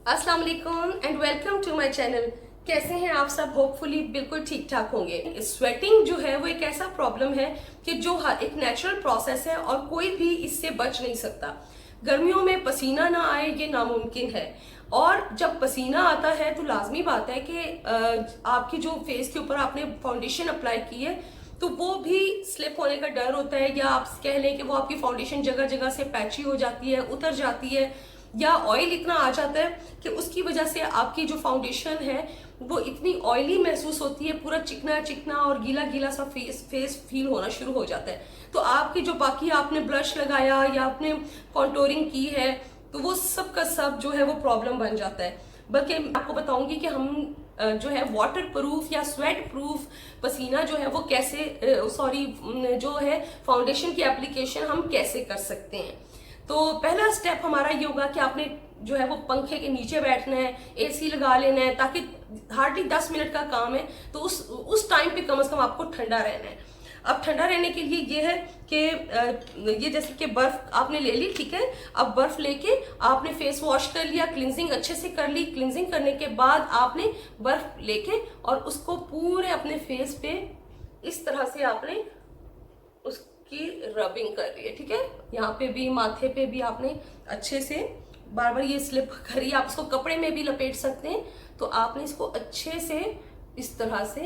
अस्सलाम वालेकुम and welcome to my channel. कैसे हैं आप सब? होपफुली बिल्कुल ठीक ठाक होंगे। स्वेटिंग जो है वो एक ऐसा प्रॉब्लम है कि जो एक नेचुरल प्रोसेस है और कोई भी इससे बच नहीं सकता। गर्मियों में पसीना ना आए ये नामुमकिन है, और जब पसीना आता है तो लाजमी बात है कि आपकी जो फेस के ऊपर आपने फाउंडेशन अप्लाई की है तो वो भी स्लिप होने का डर होता है, या आप कह लें कि वो आपकी फाउंडेशन जगह जगह से पैची हो जाती है, उतर जाती है, या ऑयल इतना आ जाता है कि उसकी वजह से आपकी जो फाउंडेशन है वो इतनी ऑयली महसूस होती है, पूरा चिकना चिकना और गीला गीला सा फेस फील होना शुरू हो जाता है। तो आपकी जो बाकी आपने ब्लश लगाया या आपने कॉन्टोरिंग की है तो वो सब का सब जो है वो प्रॉब्लम बन जाता है। बल्कि मैं आपको बताऊंगी कि हम जो है वाटर प्रूफ या स्वेट प्रूफ पसीना जो है वो कैसे जो है फाउंडेशन की एप्लीकेशन हम कैसे कर सकते हैं। तो पहला स्टेप हमारा ये होगा कि आपने जो है वो पंखे के नीचे बैठना है, एसी लगा लेना है, ताकि हार्डली 10 मिनट का काम है तो उस टाइम पे कम से कम आपको ठंडा रहना है। अब ठंडा रहने के लिए ये है कि ये जैसे कि बर्फ आपने ले ली, ठीक है। अब बर्फ लेके आपने फेस वॉश कर लिया, क्लिनजिंग अच्छे से कर ली। क्लिनजिंग करने के बाद आपने बर्फ लेके और उसको पूरे अपने फेस पे इस तरह से आपने की रबिंग कर रही है, ठीक है। यहाँ पे भी, माथे पे भी आपने अच्छे से बार बार ये स्लिप करिए। आप इसको कपड़े में भी लपेट सकते हैं, तो आपने इसको अच्छे से इस तरह से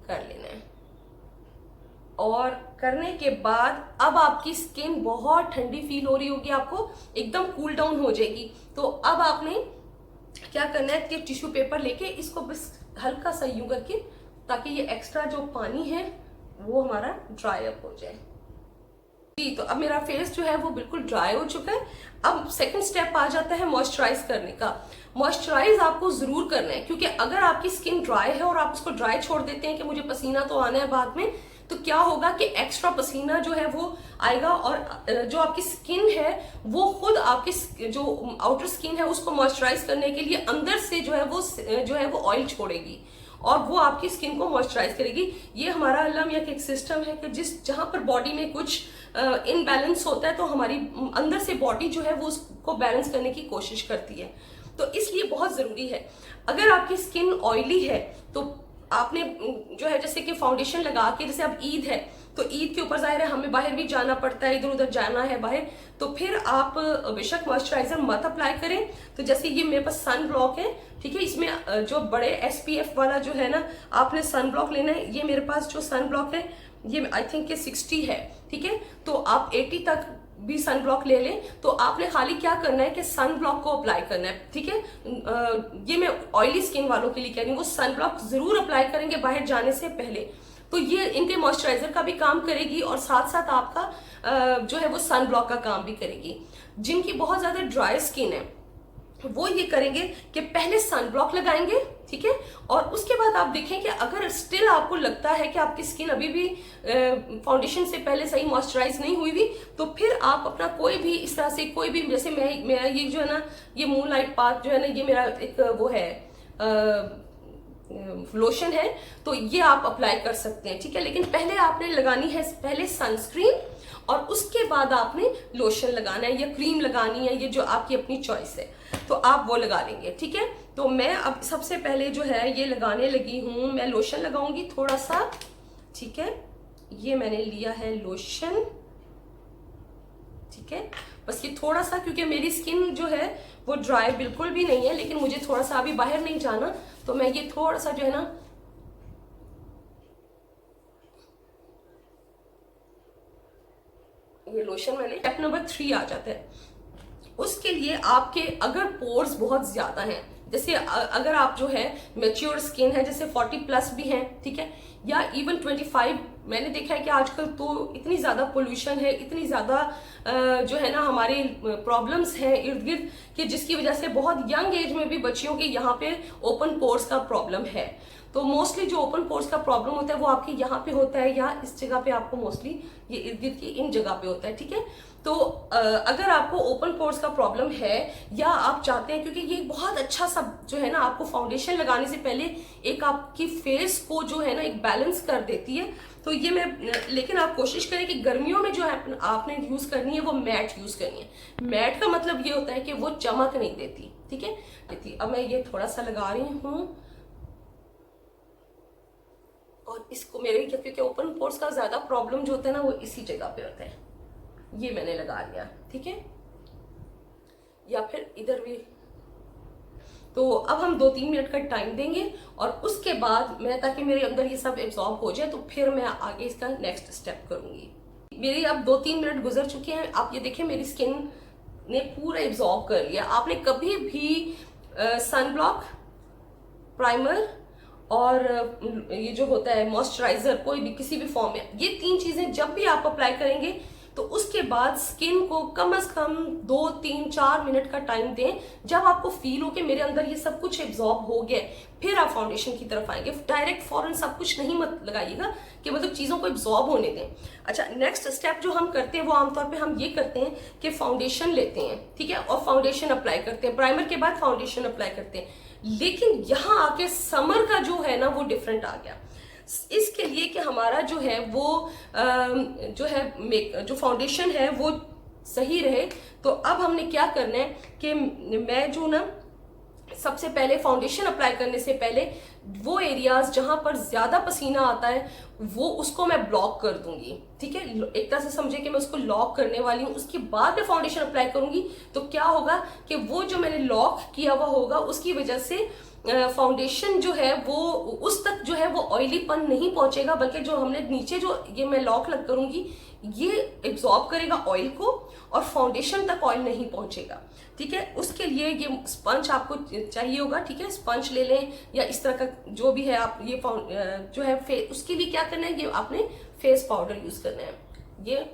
कर लेना है। और करने के बाद अब आपकी स्किन बहुत ठंडी फील हो रही होगी, आपको एकदम कूल डाउन हो जाएगी। तो अब आपने क्या करना है कि टिश्यू पेपर लेके इसको बस हल्का सा यूं करके, ताकि ये एक्स्ट्रा जो पानी है वो हमारा ड्राई अप हो जाए। जी, तो अब मेरा फेस जो है वो बिल्कुल ड्राई हो चुका है। अब सेकंड स्टेप आ जाता है मॉइस्चराइज करने का। मॉइस्चराइज आपको जरूर करना है, क्योंकि अगर आपकी स्किन ड्राई है और आप उसको ड्राई छोड़ देते हैं कि मुझे पसीना तो आना है बाद में, तो क्या होगा कि एक्स्ट्रा पसीना जो है वो आएगा और जो आपकी स्किन है वो खुद आपकी जो आउटर स्किन है उसको मॉइस्चराइज करने के लिए अंदर से जो है वो ऑयल छोड़ेगी और वो आपकी स्किन को मॉइस्चराइज करेगी। ये हमारा अल्लाह मियां का एक सिस्टम है कि जहां पर बॉडी में कुछ इनबैलेंस होता है तो हमारी अंदर से बॉडी जो है वो उसको बैलेंस करने की कोशिश करती है। तो इसलिए बहुत जरूरी है, अगर आपकी स्किन ऑयली है तो आपने जो है जैसे कि फाउंडेशन लगा के, जैसे अब ईद है तो ईद के ऊपर जाहिर है हमें बाहर भी जाना पड़ता है, इधर उधर जाना है बाहर, तो फिर आप बेशक मॉइस्चराइजर मत अप्लाई करें। तो जैसे ये मेरे पास सन ब्लॉक है, ठीक है, इसमें जो बड़े SPF वाला जो है ना, आपने सन ब्लॉक लेना है। ये मेरे पास जो सन ब्लॉक है ये आई थिंक के 60 है, ठीक है। तो आप 80 तक भी सन ब्लॉक ले लें। तो आपने खाली क्या करना है कि सन ब्लॉक को अप्लाई करना है, ठीक है। ये मैं ऑयली स्किन वालों के लिए कह रही हूँ, वो सन ब्लॉक जरूर अप्लाई करेंगे बाहर जाने से पहले। तो ये इनके मॉइस्चराइजर का भी काम करेगी और साथ साथ आपका जो है वो सन ब्लॉक का काम भी करेगी। जिनकी बहुत ज्यादा ड्राई स्किन है वो ये करेंगे कि पहले सन ब्लॉक लगाएंगे, ठीक है, और उसके बाद आप देखें कि अगर स्टिल आपको लगता है कि आपकी स्किन अभी भी फाउंडेशन से पहले सही मॉइस्चराइज नहीं हुई हुई, तो फिर आप अपना कोई भी इस तरह से कोई भी, जैसे मेरा ये जो है ना, ये मून लाइट पाथ जो है ना, ये मेरा एक वो है लोशन है, तो ये आप अप्लाई कर सकते हैं, ठीक है। लेकिन पहले आपने लगानी है पहले सनस्क्रीन और उसके बाद आपने लोशन लगाना है या क्रीम लगानी है, ये जो आपकी अपनी चॉइस है, तो आप वो लगा लेंगे, ठीक है। तो मैं अब सबसे पहले जो है ये लगाने लगी हूं, मैं लोशन लगाऊंगी थोड़ा सा, ठीक है। ये मैंने लिया है लोशन, ठीक है, बस ये थोड़ा सा, क्योंकि मेरी स्किन जो है वो ड्राई बिल्कुल भी नहीं है, लेकिन मुझे थोड़ा सा अभी बाहर नहीं जाना, तो मैं ये थोड़ा सा जो है ना, ये लोशन मैंने, स्टेप नंबर 3 आ जाता है। उसके लिए आपके अगर पोर्स बहुत ज्यादा हैं, जैसे अगर आप जो है मैच्योर स्किन है, जैसे 40+ भी हैं, ठीक है, या इवन 25, मैंने देखा है कि आजकल तो इतनी ज्यादा पोल्यूशन है, इतनी ज्यादा जो है ना हमारे प्रॉब्लम्स हैं इर्द गिर्द, कि जिसकी वजह से बहुत यंग एज में भी बच्चियों के यहाँ पे ओपन पोर्स का प्रॉब्लम है। तो मोस्टली जो ओपन पोर्स का प्रॉब्लम होता है वो आपके यहाँ पे होता है, या इस जगह पे आपको मोस्टली ये इर्द गिर्द की इन जगह पे होता है, ठीक है। तो अगर आपको ओपन पोर्स का प्रॉब्लम है, या आप चाहते हैं, क्योंकि ये बहुत अच्छा सा जो है ना, आपको फाउंडेशन लगाने से पहले एक आपकी फेस को जो है ना एक बैलेंस कर देती है, तो ये मैं, लेकिन आप कोशिश करें कि गर्मियों में जो है आपने यूज करनी है वो मैट यूज करनी है। मैट का मतलब ये होता है कि वो चमक नहीं देती, ठीक है। अब मैं ये थोड़ा सा लगा रही हूँ, और इसको मेरे क्योंकि ओपन पोर्स का ज्यादा प्रॉब्लम जो होता है ना वो इसी जगह पे होता है। ये मैंने लगा लिया, ठीक है, या फिर इधर भी। तो अब हम 2-3 मिनट का टाइम देंगे और उसके बाद मैं, ताकि मेरे अंदर ये सब एब्जॉर्ब हो जाए, तो फिर मैं आगे इसका नेक्स्ट स्टेप करूंगी। मेरी अब 2-3 मिनट गुजर चुके हैं। आप ये देखें मेरी स्किन ने पूरा एब्जॉर्ब कर लिया। आपने कभी भी सन ब्लॉक, प्राइमर और ये जो होता है मॉइस्चराइजर, कोई भी किसी भी फॉर्म में, ये 3 चीजें जब भी आप अप्लाई करेंगे तो उसके बाद स्किन को कम से कम 2-3-4 मिनट का टाइम दें। जब आपको फील हो कि मेरे अंदर ये सब कुछ एब्जॉर्ब हो गया, फिर आप फाउंडेशन की तरफ आएंगे। डायरेक्ट फौरन सब कुछ नहीं मत लगाइएगा कि मतलब चीजों को एब्जॉर्ब होने दें। अच्छा, नेक्स्ट स्टेप जो हम करते हैं वो आमतौर पे हम ये करते हैं कि फाउंडेशन लेते हैं, ठीक है, और फाउंडेशन अप्लाई करते हैं। प्राइमर के बाद फाउंडेशन अप्लाई करते हैं। लेकिन यहाँ आके समर का जो है ना वो डिफरेंट आ गया। इसके लिए कि हमारा जो है वो जो है जो फाउंडेशन है वो सही रहे, तो अब हमने क्या करना है कि मैं जो ना सबसे पहले फाउंडेशन अप्लाई करने से पहले वो एरियाज जहां पर ज्यादा पसीना आता है वो उसको मैं ब्लॉक कर दूंगी, ठीक है। एक तरह से समझे कि मैं उसको लॉक करने वाली हूँ। उसके बाद मैं फाउंडेशन अप्लाई करूंगी तो क्या होगा कि वो जो मैंने लॉक किया हुआ होगा उसकी वजह से फाउंडेशन जो है वो उस तक जो है वो ऑयलीपन नहीं पहुंचेगा, बल्कि जो हमने नीचे जो ये मैं लॉक लग करूंगी ये एब्जॉर्ब करेगा ऑयल को और फाउंडेशन तक ऑयल नहीं पहुंचेगा, ठीक है। उसके लिए ये स्पंज आपको चाहिए होगा, ठीक है। स्पंज ले लें या इस तरह का जो भी है आप, ये जो है उसके लिए क्या करना है, ये आपने फेस पाउडर यूज करना है। ये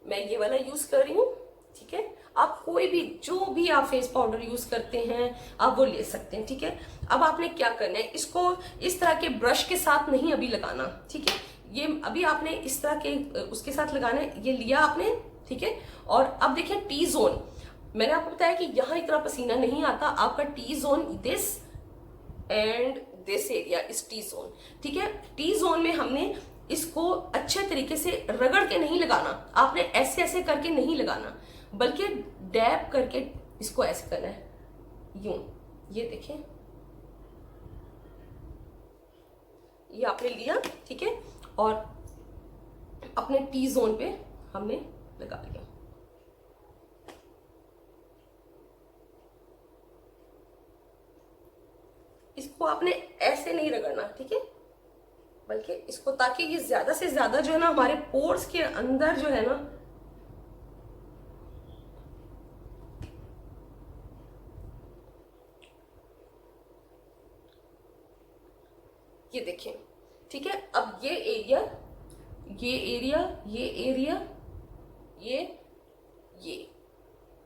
मैं ये वाला यूज कर रही हूँ, ठीक है। आप कोई भी जो भी आप फेस पाउडर यूज करते हैं आप वो ले सकते हैं, ठीक है। अब आपने क्या करना है, इसको इस तरह के ब्रश के साथ नहीं अभी लगाना, ठीक है। ये अभी आपने इस तरह के उसके साथ लगाना है। ये लिया आपने, ठीक है। और अब देखिए टी जोन, मैंने आपको बताया कि यहाँ इतना पसीना नहीं आता। आपका T zone this and this area इस टी जोन, ठीक है। टी जोन में हमने इसको अच्छे तरीके से रगड़ के नहीं लगाना, आपने ऐसे ऐसे करके नहीं लगाना, बल्कि डैब करके इसको ऐसे करना है, यूं। ये देखें, ये आपने लिया, ठीक है, और अपने टी जोन पे हमने लगा लिया। इसको आपने ऐसे नहीं रगड़ना, ठीक है, बल्कि इसको, ताकि ये ज्यादा से ज्यादा जो है ना हमारे पोर्स के अंदर जो है ना ये देखें, ठीक है। अब ये एरिया, ये एरिया, ये एरिया, ये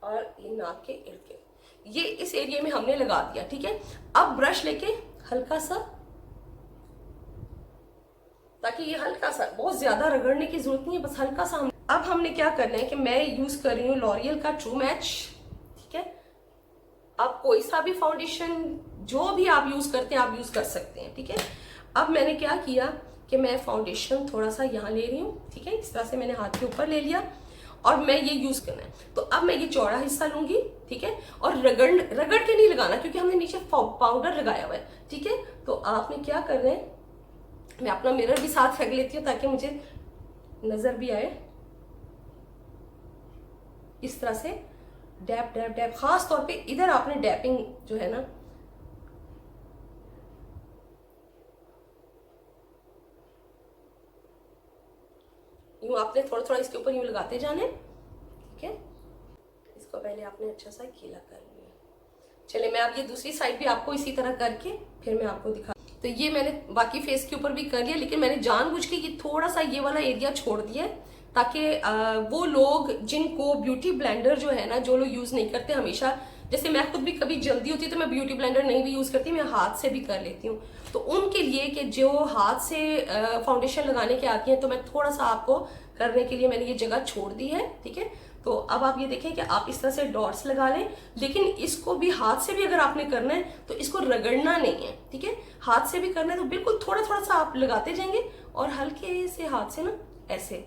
और ये नाक के इर्द गिर्द, ये इस एरिया में हमने लगा दिया, ठीक है। अब ब्रश लेके हल्का सा, ताकि ये हल्का सा, बहुत ज्यादा रगड़ने की जरूरत नहीं है, बस हल्का सा अब हमने क्या करना है कि मैं यूज कर रही हूँ लॉरियल का ट्रू मैच, ठीक है। आप कोई सा भी फाउंडेशन जो भी आप यूज करते हैं आप यूज कर सकते हैं, ठीक है। अब मैंने क्या किया कि मैं फाउंडेशन थोड़ा सा यहाँ ले रही हूँ, ठीक है। इस तरह से मैंने हाथ के ऊपर ले लिया और मैं ये यूज करना है। तो अब मैं ये चौड़ा हिस्सा लूंगी, ठीक है, और रगड़ के नहीं लगाना क्योंकि हमने नीचे पाउडर लगाया हुआ है, ठीक है। तो आपने क्या करना है, मैं अपना मिरर भी साथ रख लेती हूँ ताकि मुझे नजर भी आए। इस तरह से डैप डैप डैप, खास तौर पे इधर आपने डैपिंग जो है ना, यूं आपने थोड़ा थोड़ा इसके ऊपर यूं लगाते जाने, ठीक है। इसको पहले आपने अच्छा सा गीला कर लिया। चले मैं अब ये दूसरी साइड भी आपको इसी तरह करके फिर मैं आपको दिखा। तो ये मैंने बाकी फेस के ऊपर भी कर लिया, लेकिन मैंने जानबूझ के ये थोड़ा सा ये वाला एरिया छोड़ दिया है ताकि वो लोग जिनको ब्यूटी ब्लेंडर जो है ना, जो लोग यूज नहीं करते हमेशा, जैसे मैं खुद भी कभी जल्दी होती है तो मैं ब्यूटी ब्लेंडर नहीं भी यूज करती, मैं हाथ से भी कर लेती हूँ। तो उनके लिए कि जो हाथ से फाउंडेशन लगाने के आती हैं, तो मैं थोड़ा सा आपको करने के लिए मैंने ये जगह छोड़ दी है, ठीक है। तो अब आप ये देखें कि आप इस तरह से डॉट्स लगा लें, लेकिन इसको भी हाथ से भी अगर आपने करना है तो इसको रगड़ना नहीं है, ठीक है। हाथ से भी करना है तो बिल्कुल थोड़ा थोड़ा सा आप लगाते जाएंगे और हल्के से हाथ से ना ऐसे,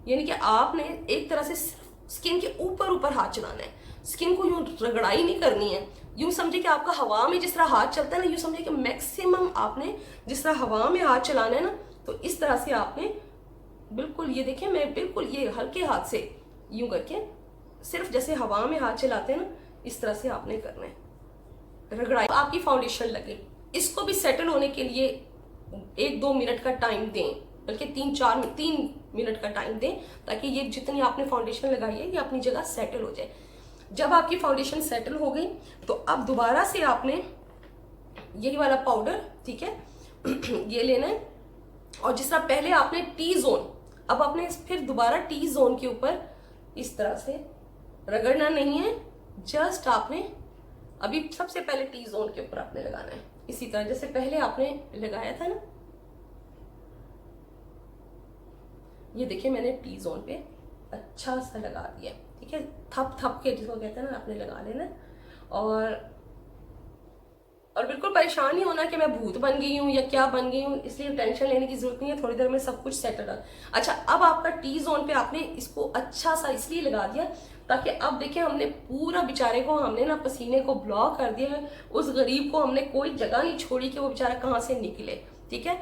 यानी कि आपने एक तरह से स्किन के ऊपर ऊपर हाथ चलाना है, स्किन को यूं रगड़ाई नहीं करनी है। यूं समझे कि आपका हवा में जिस तरह हाथ चलता है ना, यूं समझे कि मैक्सिमम आपने जिस तरह हवा में हाथ चलाना है ना, तो इस तरह से आपने बिल्कुल, ये देखिए मैं बिल्कुल ये हल्के हाथ से यूं करके सिर्फ जैसे हवा में हाथ चलाते हैं ना, इस तरह से आपने करना है, रगड़ाई। आपकी फाउंडेशन लगे, इसको भी सेटल होने के लिए 1-2 मिनट का टाइम दें, बल्कि 3 मिनट का टाइम दें, ताकि ये जितनी आपने फाउंडेशन लगाई है ये अपनी जगह सेटल हो जाए। जब आपकी फाउंडेशन सेटल हो गई तो अब दोबारा से आपने यही वाला पाउडर, ठीक है, ये लेना है। और जिस तरह पहले आपने टी जोन, अब आपने फिर दोबारा टी जोन के ऊपर इस तरह से रगड़ना नहीं है, जस्ट आपने अभी सबसे पहले टी जोन के ऊपर आपने लगाना है, इसी तरह जैसे पहले आपने लगाया था ना। ये देखिए मैंने टी जोन पे अच्छा सा लगा दिया, ठीक है, थप थप के जिसको कहते हैं ना, आपने लगा लेना। और बिल्कुल परेशान नहीं होना कि मैं भूत बन गई हूँ या क्या बन गई हूँ, इसलिए टेंशन लेने की जरूरत नहीं है, थोड़ी देर में सब कुछ सेटल है। अच्छा, अब आपका टी जोन पे आपने इसको अच्छा सा इसलिए लगा दिया ताकि अब देखिए हमने पूरा बेचारे को हमने ना पसीने को ब्लॉक कर दिया है, उस गरीब को हमने कोई जगह नहीं छोड़ी कि वो बेचारा कहाँ से निकले, ठीक है।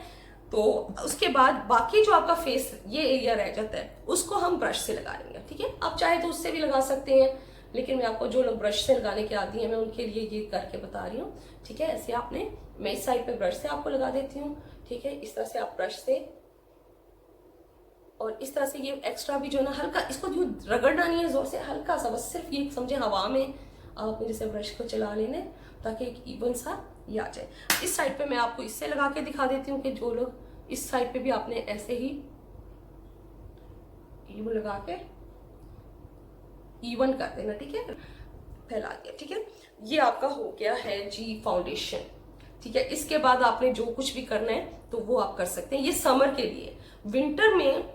तो उसके बाद बाकी जो आपका फेस ये एरिया रह जाता है उसको हम ब्रश से लगा लेंगे, ठीक है। आप चाहे तो उससे भी लगा सकते हैं, लेकिन मैं आपको जो लोग ब्रश से लगाने के आदी हैं मैं उनके लिए ये करके बता रही हूँ, ठीक है। ऐसे आपने, मैं इस साइड पे ब्रश से आपको लगा देती हूँ, ठीक है, इस तरह से आप ब्रश से, और इस तरह से ये एक्स्ट्रा भी जो है ना हल्का, इसको जो रगड़ना नहीं है जोर से, हल्का सा बस सिर्फ ये समझे हवा में आपने जैसे ब्रश को चला लेने, ताकि एक इवन सा ये आ जाए। इस साइड पे मैं आपको इससे लगा के दिखा देती हूँ कि जो लोग इस साइड पे भी आपने ऐसे ही इवन लगा के इवन कर देना, ठीक है, फैला दिया, ठीक है। ये आपका हो गया है जी फाउंडेशन, ठीक है। इसके बाद आपने जो कुछ भी करना है तो वो आप कर सकते हैं, ये समर के लिए। विंटर में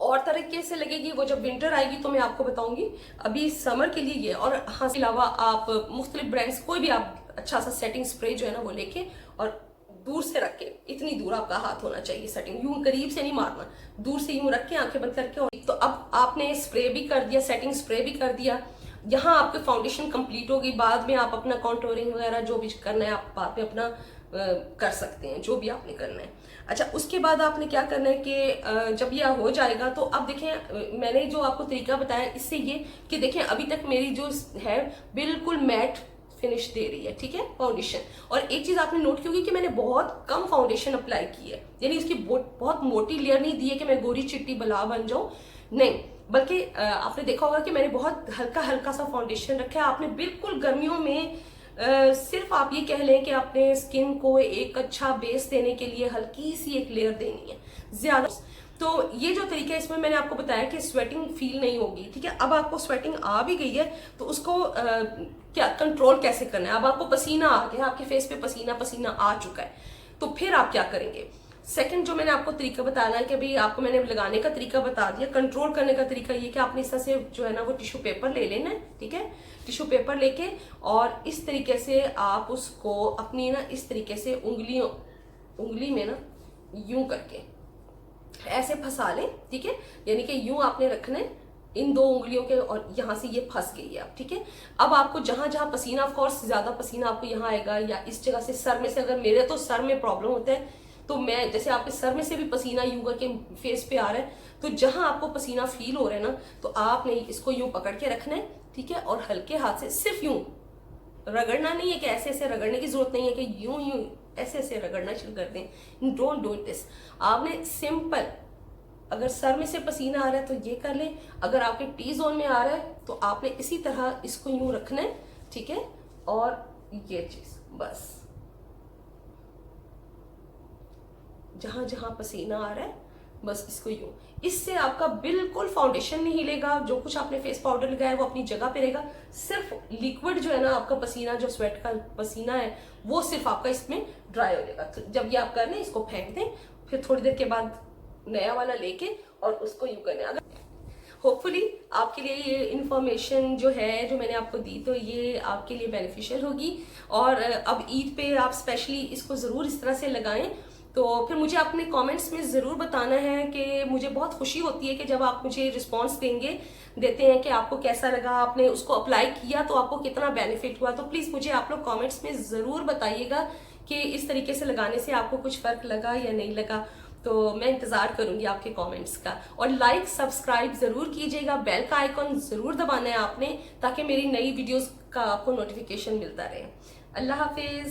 और तरीके से लगेगी, वो जब विंटर आएगी तो मैं आपको बताऊंगी, अभी समर के लिए ये। और हाँ, इसके अलावा आप मुख्तलिफ ब्रांड्स कोई भी आप अच्छा सा सेटिंग स्प्रे जो है ना वो लेके और दूर से रख के, इतनी दूर आपका हाथ होना चाहिए, सेटिंग यूं करीब से नहीं मारना, दूर से यूं रख के आंखें बंद करके। और तो अब आपने स्प्रे भी कर दिया, सेटिंग स्प्रे भी कर दिया, यहाँ आपकी फाउंडेशन कंप्लीट होगी। बाद में आप अपना कॉन्टोरिंग वगैरह जो भी करना है आप बाद में अपना कर सकते हैं, जो भी आपने करना है। अच्छा, उसके बाद आपने क्या करना है कि जब यह हो जाएगा तो अब देखें मैंने जो आपको तरीका बताया, इससे ये कि देखें अभी तक मेरी जो है बिल्कुल मैट फिनिश दे रही है, ठीक है, फाउंडेशन। और एक चीज आपने नोट की होगी कि मैंने बहुत कम फाउंडेशन अप्लाई की है, यानी उसकी बहुत मोटी लेयर नहीं दी है कि मैं गोरी चिट्टी बला बन जाऊं, नहीं, बल्कि आपने देखा होगा कि मैंने बहुत हल्का हल्का सा फाउंडेशन रखा है। आपने बिल्कुल गर्मियों में सिर्फ आप ये कह लें कि अपने स्किन को एक अच्छा बेस देने के लिए हल्की सी एक लेयर देनी है, ज्यादा। तो ये जो तरीका है इसमें मैंने आपको बताया कि स्वेटिंग फील नहीं होगी, ठीक है। अब आपको स्वेटिंग आ भी गई है तो उसको क्या कंट्रोल कैसे करना है। अब आपको पसीना आ गया, आपके फेस पे पसीना पसीना आ चुका है, तो फिर आप क्या करेंगे। सेकंड जो मैंने आपको तरीका बताना है कि भाई आपको मैंने लगाने का तरीका बता दिया, कंट्रोल करने का तरीका ये कि आपने इस तरह से जो है ना वो टिश्यू पेपर ले लेना है, ठीक है। टिश्यू पेपर लेके और इस तरीके से आप उसको अपनी ना इस तरीके से उंगली में ना यूं करके ऐसे फंसा लें, ठीक है, यानी कि यूं आपने रखना है इन दो उंगलियों के, और यहाँ से ये फंस गई है अब, ठीक है। अब आपको जहां जहां पसीना, ऑफ कोर्स ज्यादा पसीना आपको यहाँ आएगा या इस जगह से सर में से, अगर मेरे तो सर में प्रॉब्लम होता है तो मैं जैसे आपके सर में से भी पसीना यूं करके फेस पे आ रहा है, तो जहां आपको पसीना फील हो रहा है ना तो आपने इसको यूं पकड़ के रखना है, ठीक है, और हल्के हाथ से सिर्फ यूं रगड़ना नहीं है कि ऐसे ऐसे रगड़ने की जरूरत नहीं है कि यूं यूं ऐसे ऐसे रगड़ना शुरू कर दें, डोंट डू दिस। आपने सिंपल, अगर सर में से पसीना आ रहा है तो ये कर लें, अगर आपके टी जोन में आ रहा है तो आपने इसी तरह इसको यूं रखना है, ठीक है, और ये चीज बस जहां जहां पसीना आ रहा है बस इसको यूं, इससे आपका बिल्कुल फाउंडेशन नहीं हिलेगा, जो कुछ आपने फेस पाउडर लगाया है वो अपनी जगह पे रहेगा, सिर्फ लिक्विड जो है ना आपका पसीना, जो स्वेट का पसीना है वो सिर्फ आपका इसमें ड्राई हो जाएगा। तो जब ये आप कर लें इसको फेंक दें, फिर थोड़ी देर के बाद नया वाला लेके और उसको यूं करना है। होपफुली आपके लिए ये इन्फॉर्मेशन जो है, जो मैंने आपको दी, तो ये आपके लिए बेनिफिशियल होगी। और अब ईद पे आप स्पेशली इसको ज़रूर इस तरह से लगाएं। तो फिर मुझे अपने कमेंट्स में ज़रूर बताना है कि मुझे बहुत खुशी होती है कि जब आप मुझे रिस्पांस देते हैं कि आपको कैसा लगा, आपने उसको अप्लाई किया तो आपको कितना बेनिफिट हुआ। तो प्लीज़ मुझे आप लोग कमेंट्स में ज़रूर बताइएगा कि इस तरीके से लगाने से आपको कुछ फ़र्क लगा या नहीं लगा। तो मैं इंतज़ार करूंगी आपके कमेंट्स का। और लाइक सब्सक्राइब ज़रूर कीजिएगा, बेल का आइकॉन ज़रूर दबाना है आपने, ताकि मेरी नई वीडियोस का आपको नोटिफिकेशन मिलता रहे। अल्लाह हाफिज़।